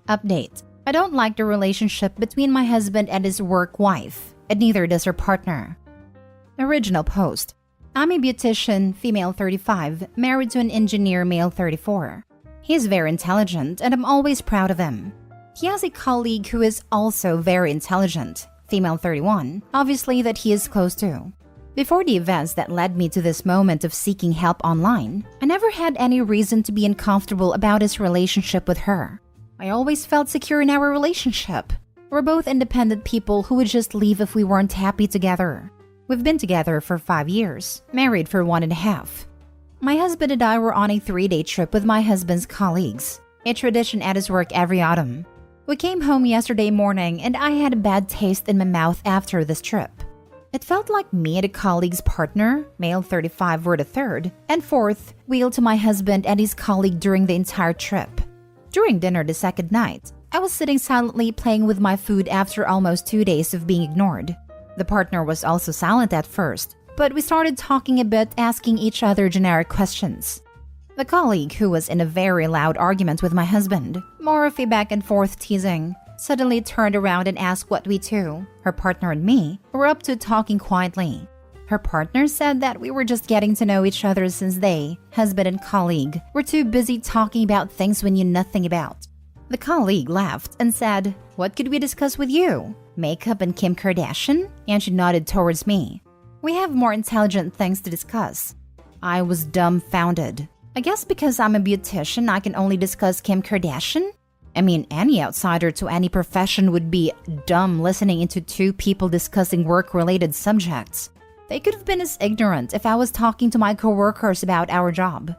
Update. I don't like the relationship between my husband and his work wife, and neither does her partner. Original post. I'm a beautician, female 35, married to an engineer, male 34. He is very intelligent and I'm always proud of him. He has a colleague who is also very intelligent, female 31, obviously that he is close to. Before the events that led me to this moment of seeking help online, I never had any reason to be uncomfortable about his relationship with her. I always felt secure in our relationship. We're both independent people who would just leave if we weren't happy together. We've been together for 5 years, married for 1.5. My husband and I were on a 3-day trip with my husband's colleagues, a tradition at his work every autumn. We came home yesterday morning and I had a bad taste in my mouth after this trip. It felt like me and a colleague's partner, male 35, were the third and fourth wheel to my husband and his colleague during the entire trip. During dinner the second night, I was sitting silently playing with my food after almost 2 days of being ignored. The partner was also silent at first, but we started talking a bit, asking each other generic questions. The colleague, who was in a very loud argument with my husband, more of a back and forth teasing, suddenly turned around and asked what we two, her partner and me, were up to talking quietly. Her partner said that we were just getting to know each other since they, husband and colleague, were too busy talking about things we knew nothing about. The colleague laughed and said, "What could we discuss with you? Makeup and Kim Kardashian?" And she nodded towards me. "We have more intelligent things to discuss." I was dumbfounded. I guess because I'm a beautician, I can only discuss Kim Kardashian? I mean, any outsider to any profession would be dumb listening into two people discussing work-related subjects. They could have been as ignorant if I was talking to my coworkers about our job.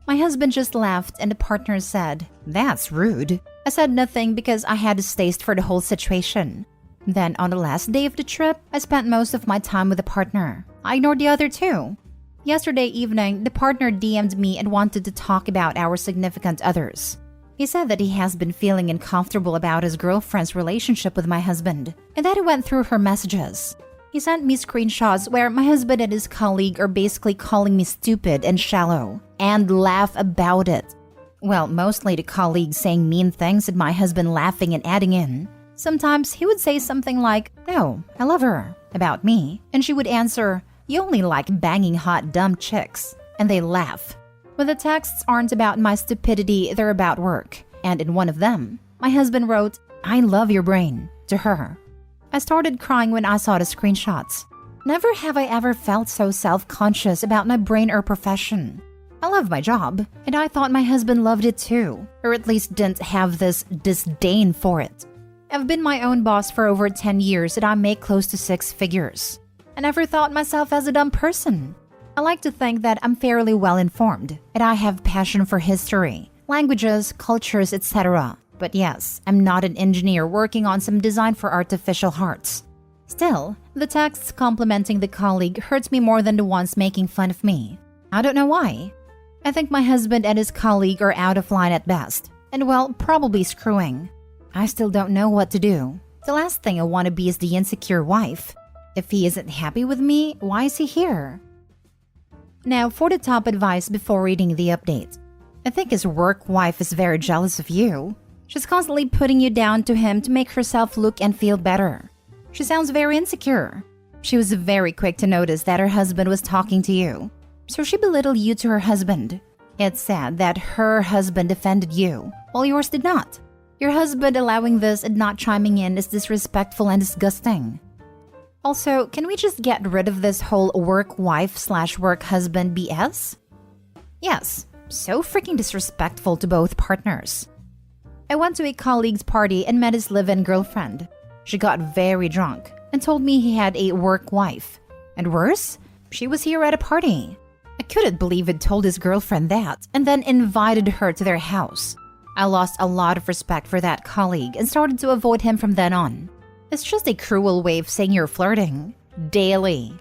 My husband just laughed and the partner said, "That's rude." I said nothing because I had distaste for the whole situation. Then on the last day of the trip, I spent most of my time with the partner. I ignored the other two. Yesterday evening, the partner DM'd me and wanted to talk about our significant others. He said that he has been feeling uncomfortable about his girlfriend's relationship with my husband and that he went through her messages. He sent me screenshots where my husband and his colleague are basically calling me stupid and shallow, and laugh about it. Well, mostly the colleague saying mean things and my husband laughing and adding in. Sometimes he would say something like, "No, I love her," about me, and she would answer, "You only like banging hot dumb chicks," and they laugh. But the texts aren't about my stupidity, they're about work. And in one of them, my husband wrote, "I love your brain," to her. I started crying when I saw the screenshots. Never have I ever felt so self-conscious about my brain or profession. I love my job, and I thought my husband loved it too, or at least didn't have this disdain for it. I've been my own boss for over 10 years and I make close to 6 figures. I never thought myself as a dumb person. I like to think that I'm fairly well informed, and I have passion for history, languages, cultures, etc. But yes, I'm not an engineer working on some design for artificial hearts. Still, the texts complimenting the colleague hurts me more than the ones making fun of me. I don't know why. I think my husband and his colleague are out of line at best, and well, probably screwing. I still don't know what to do. The last thing I want to be is the insecure wife. If he isn't happy with me, why is he here? Now for the top advice before reading the update. I think his work wife is very jealous of you. She's constantly putting you down to him to make herself look and feel better. She sounds very insecure. She was very quick to notice that her husband was talking to you, so she belittled you to her husband. It's sad that her husband defended you, while yours did not. Your husband allowing this and not chiming in is disrespectful and disgusting. Also, can we just get rid of this whole work wife/work husband BS? Yes, so freaking disrespectful to both partners. I went to a colleague's party and met his live-in girlfriend. She got very drunk and told me he had a work wife. And worse, she was here at a party. I couldn't believe he'd told his girlfriend that and then invited her to their house. I lost a lot of respect for that colleague and started to avoid him from then on. It's just a cruel way of saying you're flirting. Daily.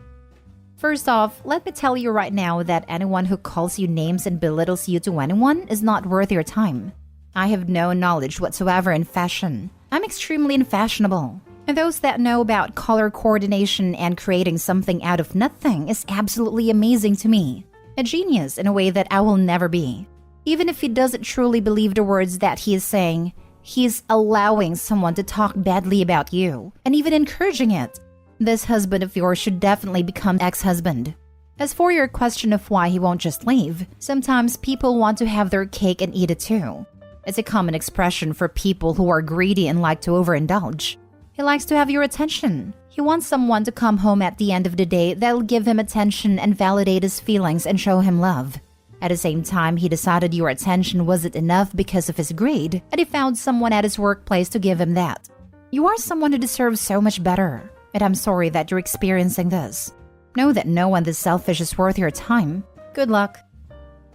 First off, let me tell you right now that anyone who calls you names and belittles you to anyone is not worth your time. I have no knowledge whatsoever in fashion. I'm extremely unfashionable. And those that know about color coordination and creating something out of nothing is absolutely amazing to me. A genius in a way that I will never be. Even if he doesn't truly believe the words that he is saying, he's allowing someone to talk badly about you and even encouraging it. This husband of yours should definitely become ex-husband. As for your question of why he won't just leave, sometimes people want to have their cake and eat it too. It's a common expression for people who are greedy and like to overindulge. He likes to have your attention. He wants someone to come home at the end of the day that'll give him attention and validate his feelings and show him love. At the same time, he decided your attention wasn't enough because of his greed, and he found someone at his workplace to give him that. You are someone who deserves so much better, and I'm sorry that you're experiencing this. Know that no one this selfish is worth your time. Good luck.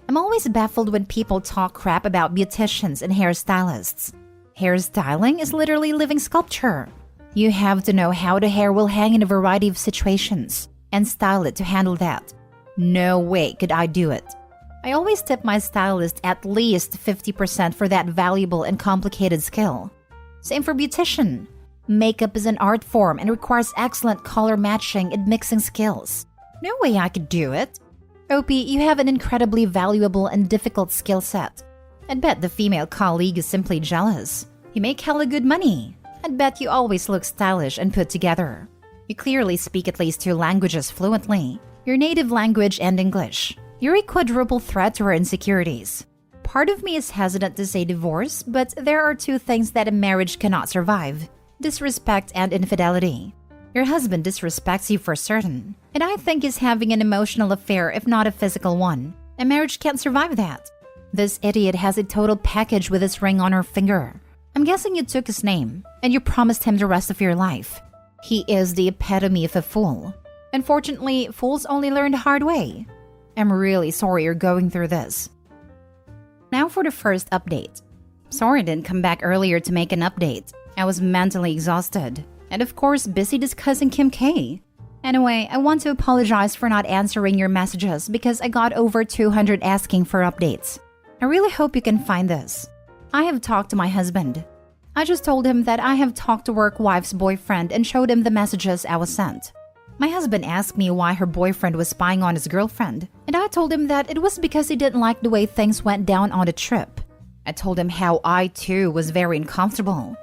I'm always baffled when people talk crap about beauticians and hairstylists. Hairstyling is literally living sculpture. You have to know how the hair will hang in a variety of situations and style it to handle that. No way could I do it. I always tip my stylist at least 50% for that valuable and complicated skill. Same for beautician. Makeup is an art form and requires excellent color matching and mixing skills. No way I could do it. Opie, you have an incredibly valuable and difficult skill set. I'd bet the female colleague is simply jealous. You make hella good money. I'd bet you always look stylish and put together. You clearly speak at least 2 languages fluently. Your native language and English. You're a quadruple threat to her insecurities. Part of me is hesitant to say divorce, but there are 2 things that a marriage cannot survive: disrespect and infidelity. Your husband disrespects you for certain, and I think he's having an emotional affair if not a physical one. A marriage can't survive that. This idiot has a total package with his ring on her finger. I'm guessing you took his name, and you promised him the rest of your life. He is the epitome of a fool. Unfortunately, fools only learn the hard way. I'm really sorry you're going through this. Now for the first update. Sorry I didn't come back earlier to make an update. I was mentally exhausted, and of course busy discussing Kim K. Anyway, I want to apologize for not answering your messages because I got over 200 asking for updates. I really hope you can find this. I have talked to my husband. I just told him that I have talked to work wife's boyfriend and showed him the messages I was sent. My husband asked me why her boyfriend was spying on his girlfriend, and I told him that it was because he didn't like the way things went down on the trip. I told him how I too was very uncomfortable.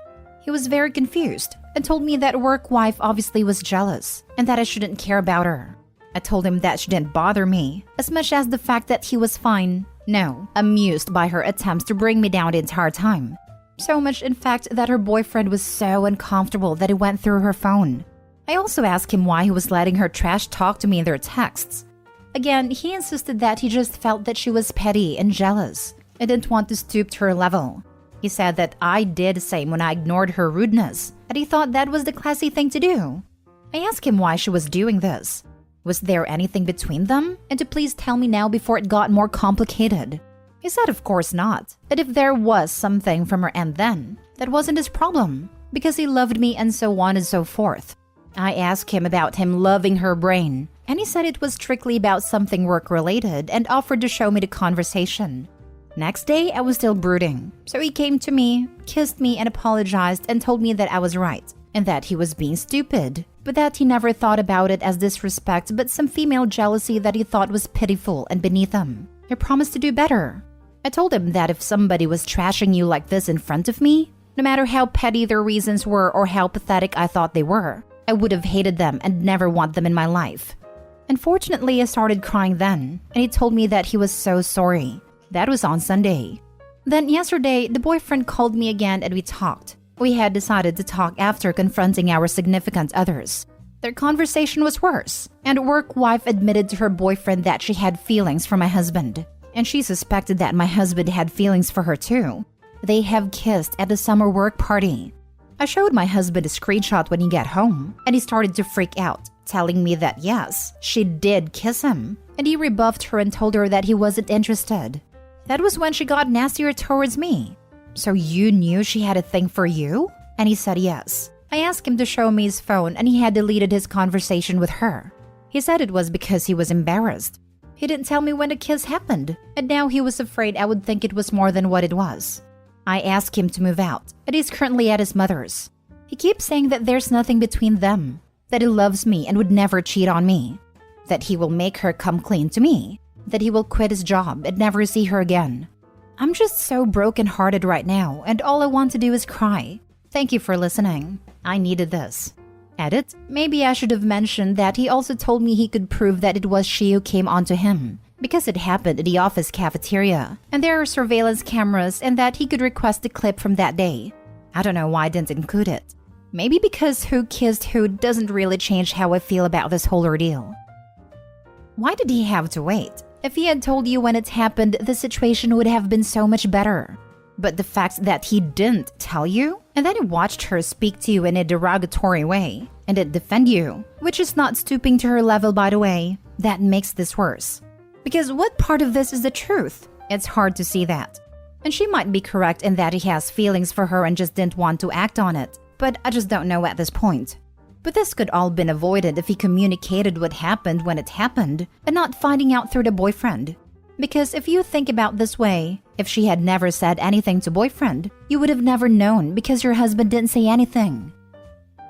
He was very confused and told me that work wife obviously was jealous and that I shouldn't care about her. I told him that she didn't bother me as much as the fact that he was fine. No, amused by her attempts to bring me down the entire time. So much, in fact, that her boyfriend was so uncomfortable that he went through her phone. I also asked him why he was letting her trash talk to me in their texts. Again, he insisted that he just felt that she was petty and jealous and didn't want to stoop to her level. He said that I did the same when I ignored her rudeness, and he thought that was the classy thing to do. I asked him why she was doing this. Was there anything between them? And to please tell me now before it got more complicated. He said of course not, but if there was something from her end then, that wasn't his problem, because he loved me and so on and so forth. I asked him about him loving her brain, and he said it was strictly about something work-related and offered to show me the conversation. Next day, I was still brooding, so he came to me, kissed me and apologized and told me that I was right, and that he was being stupid, but that he never thought about it as disrespect but some female jealousy that he thought was pitiful and beneath him. He promised to do better. I told him that if somebody was trashing you like this in front of me, no matter how petty their reasons were or how pathetic I thought they were, I would have hated them and never want them in my life. Unfortunately, I started crying then, and he told me that he was so sorry. That was on Sunday. Then yesterday, the boyfriend called me again and we talked. We had decided to talk after confronting our significant others. Their conversation was worse, and work wife admitted to her boyfriend that she had feelings for my husband, and she suspected that my husband had feelings for her too. They have kissed at the summer work party. I showed my husband a screenshot when he got home, and he started to freak out, telling me that yes, she did kiss him, and he rebuffed her and told her that he wasn't interested. That was when she got nastier towards me. So you knew she had a thing for you? And he said yes. I asked him to show me his phone and he had deleted his conversation with her. He said it was because he was embarrassed. He didn't tell me when the kiss happened, and now he was afraid I would think it was more than what it was. I asked him to move out, and he's currently at his mother's. He keeps saying that there's nothing between them, that he loves me and would never cheat on me, that he will make her come clean to me. that he will quit his job and never see her again. I'm just so brokenhearted right now, and all I want to do is cry. Thank you for listening. I needed this. Edit, maybe I should have mentioned that he also told me he could prove that it was she who came onto him, because it happened in the office cafeteria, and there are surveillance cameras, and that he could request a clip from that day. I don't know why I didn't include it. Maybe because who kissed who doesn't really change how I feel about this whole ordeal. Why did he have to wait? If he had told you when it happened, the situation would have been so much better. But the fact that he didn't tell you, and then he watched her speak to you in a derogatory way, and then defend you, which is not stooping to her level by the way, that makes this worse. Because what part of this is the truth? It's hard to see that. And she might be correct in that he has feelings for her and just didn't want to act on it, but I just don't know at this point. But this could all been avoided if he communicated what happened when it happened and not finding out through the boyfriend. Because if you think about this way, if she had never said anything to boyfriend, you would have never known because your husband didn't say anything.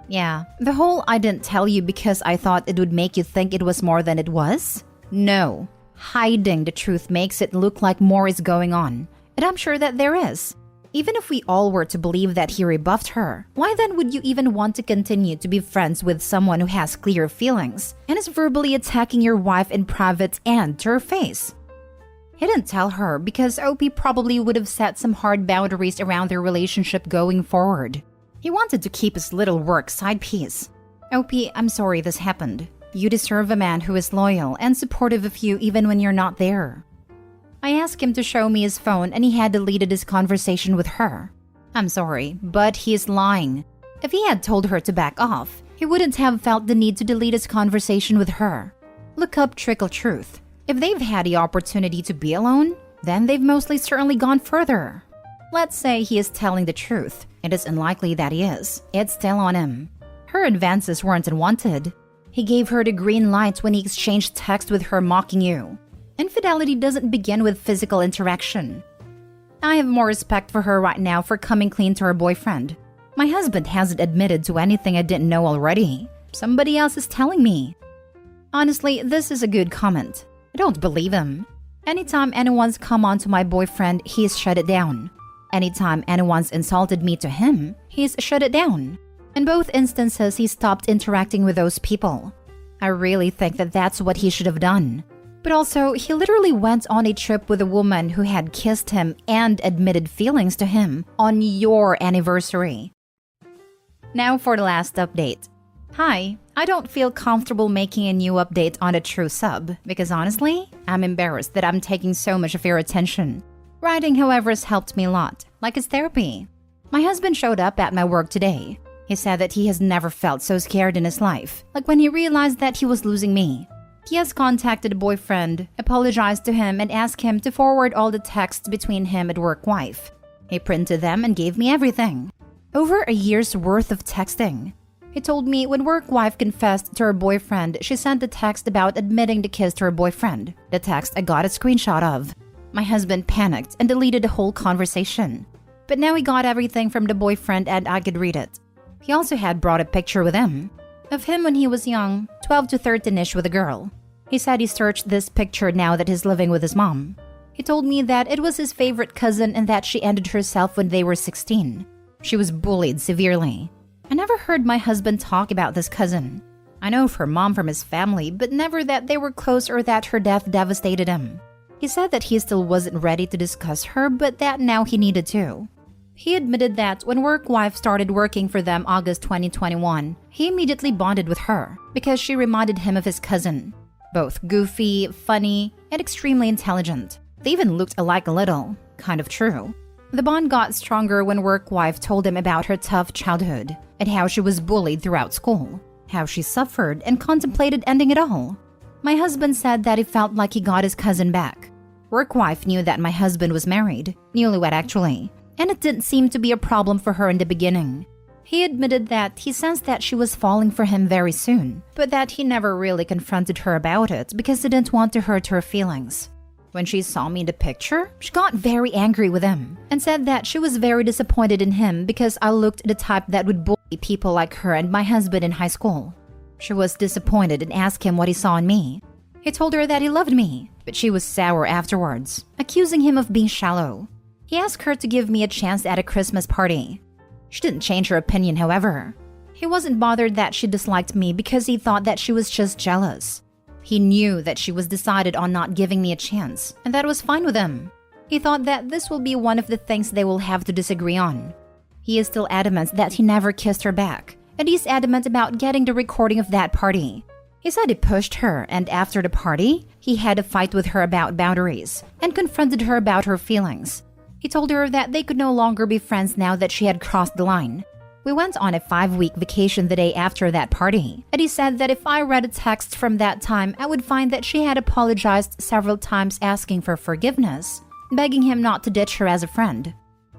Yeah, the whole I didn't tell you because I thought it would make you think it was more than it was? No. Hiding the truth makes it look like more is going on, and I'm sure that there is. Even if we all were to believe that he rebuffed her, why then would you even want to continue to be friends with someone who has clear feelings and is verbally attacking your wife in private and to her face? He didn't tell her because OP probably would have set some hard boundaries around their relationship going forward. He wanted to keep his little work side piece. OP, I'm sorry this happened. You deserve a man who is loyal and supportive of you even when you're not there. I asked him to show me his phone and he had deleted his conversation with her. I'm sorry, but he is lying. If he had told her to back off, he wouldn't have felt the need to delete his conversation with her. Look up Trickle Truth. If they've had the opportunity to be alone, then they've mostly certainly gone further. Let's say he is telling the truth. It is unlikely that he is. It's still on him. Her advances weren't unwanted. He gave her the green light when he exchanged text with her mocking you. Infidelity doesn't begin with physical interaction. I have more respect for her right now for coming clean to her boyfriend. My husband hasn't admitted to anything I didn't know already. Somebody else is telling me. Honestly, this is a good comment. I don't believe him. Anytime anyone's come on to my boyfriend, he's shut it down. Anytime anyone's insulted me to him, he's shut it down. In both instances, he stopped interacting with those people. I really think that that's what he should have done. But also, he literally went on a trip with a woman who had kissed him and admitted feelings to him on your anniversary. Now for the last update. Hi, I don't feel comfortable making a new update on a true sub because honestly, I'm embarrassed that I'm taking so much of your attention. Writing, however, has helped me a lot, like it's therapy. My husband showed up at my work today. He said that he has never felt so scared in his life, like when he realized that he was losing me. He has contacted a boyfriend, apologized to him, and asked him to forward all the texts between him and work wife. He printed them and gave me everything. Over a year's worth of texting. He told me when work wife confessed to her boyfriend, she sent a text about admitting the kiss to her boyfriend. The text I got a screenshot of. My husband panicked and deleted the whole conversation. But now he got everything from the boyfriend and I could read it. He also had brought a picture with him. Of him when he was young, 12 to 13-ish with a girl. He said he searched this picture now that he's living with his mom. He told me that it was his favorite cousin and that she ended herself when they were 16. She was bullied severely. I never heard my husband talk about this cousin. I know of her mom from his family, but never that they were close or that her death devastated him. He said that he still wasn't ready to discuss her, but that now he needed to. He admitted that when work wife started working for them August 2021, he immediately bonded with her because she reminded him of his cousin. Both goofy, funny, and extremely intelligent. They even looked alike a little. Kind of true. The bond got stronger when work wife told him about her tough childhood and how she was bullied throughout school, how she suffered and contemplated ending it all. My husband said that he felt like he got his cousin back. Work wife knew that my husband was married, newlywed actually, and it didn't seem to be a problem for her in the beginning. He admitted that he sensed that she was falling for him very soon, but that he never really confronted her about it because he didn't want to hurt her feelings. When she saw me in the picture, she got very angry with him and said that she was very disappointed in him because I looked the type that would bully people like her and my husband in high school. She was disappointed and asked him what he saw in me. He told her that he loved me, but but she was sour afterwards, accusing him of being shallow. He asked her to give me a chance at a Christmas party. She didn't change her opinion, however. He wasn't bothered that she disliked me because he thought that she was just jealous. He knew that she was decided on not giving me a chance, and that was fine with him. He thought that this will be one of the things they will have to disagree on. He is still adamant that he never kissed her back, and he's adamant about getting the recording of that party. He said he pushed her, and after the party, he had a fight with her about boundaries and confronted her about her feelings. He told her that they could no longer be friends now that she had crossed the line. We went on a 5-week vacation the day after that party, and he said that if I read a text from that time, I would find that she had apologized several times asking for forgiveness, begging him not to ditch her as a friend.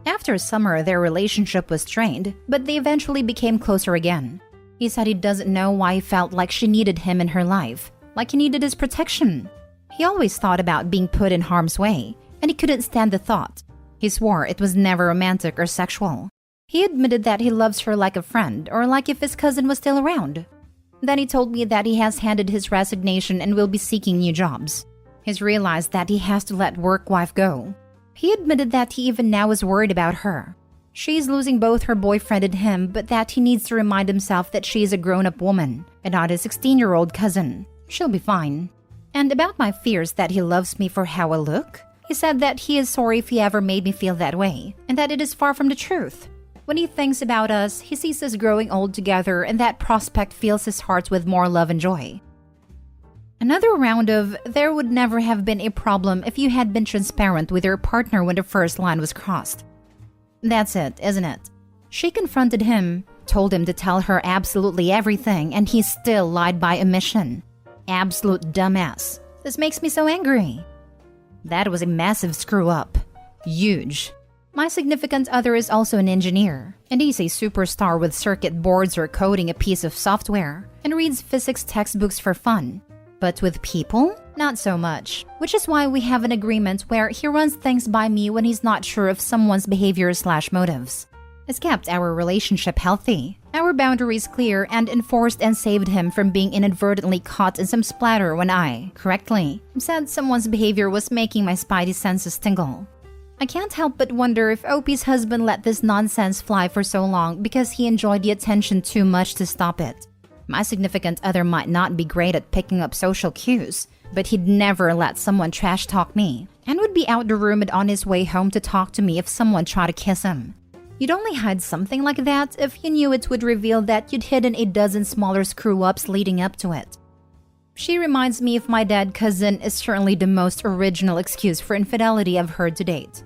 After summer, their relationship was strained, but they eventually became closer again. He said he doesn't know why he felt like she needed him in her life, like he needed his protection. He always thought about being put in harm's way, and he couldn't stand the thought. He swore it was never romantic or sexual. He admitted that he loves her like a friend, or like if his cousin was still around. Then he told me that he has handed his resignation and will be seeking new jobs. He's realized that he has to let work wife go. He admitted that he even now is worried about her. She's losing both her boyfriend and him, but that he needs to remind himself that she is a grown-up woman and not a 16-year-old cousin. She'll be fine. And about my fears that he loves me for how I look, he said that he is sorry if he ever made me feel that way, and that it is far from the truth. When he thinks about us, he sees us growing old together, and that prospect fills his heart with more love and joy. Another round of, there would never have been a problem if you had been transparent with your partner when the first line was crossed. That's it, isn't it? She confronted him, told him to tell her absolutely everything, and he still lied by omission. Absolute dumbass. This makes me so angry. That was a massive screw-up. Huge. My significant other is also an engineer, and he's a superstar with circuit boards or coding a piece of software, and reads physics textbooks for fun. But with people, not so much, which is why we have an agreement where he runs things by me when he's not sure of someone's behavior/motives. It's kept our relationship healthy, our boundaries clear, and enforced, and saved him from being inadvertently caught in some splatter when I, correctly, said someone's behavior was making my spidey senses tingle. I can't help but wonder if Opie's husband let this nonsense fly for so long because he enjoyed the attention too much to stop it. My significant other might not be great at picking up social cues, but he'd never let someone trash talk me, and would be out the room and on his way home to talk to me if someone tried to kiss him. You'd only hide something like that if you knew it would reveal that you'd hidden a dozen smaller screw-ups leading up to it. She reminds me of my dead cousin is certainly the most original excuse for infidelity I've heard to date.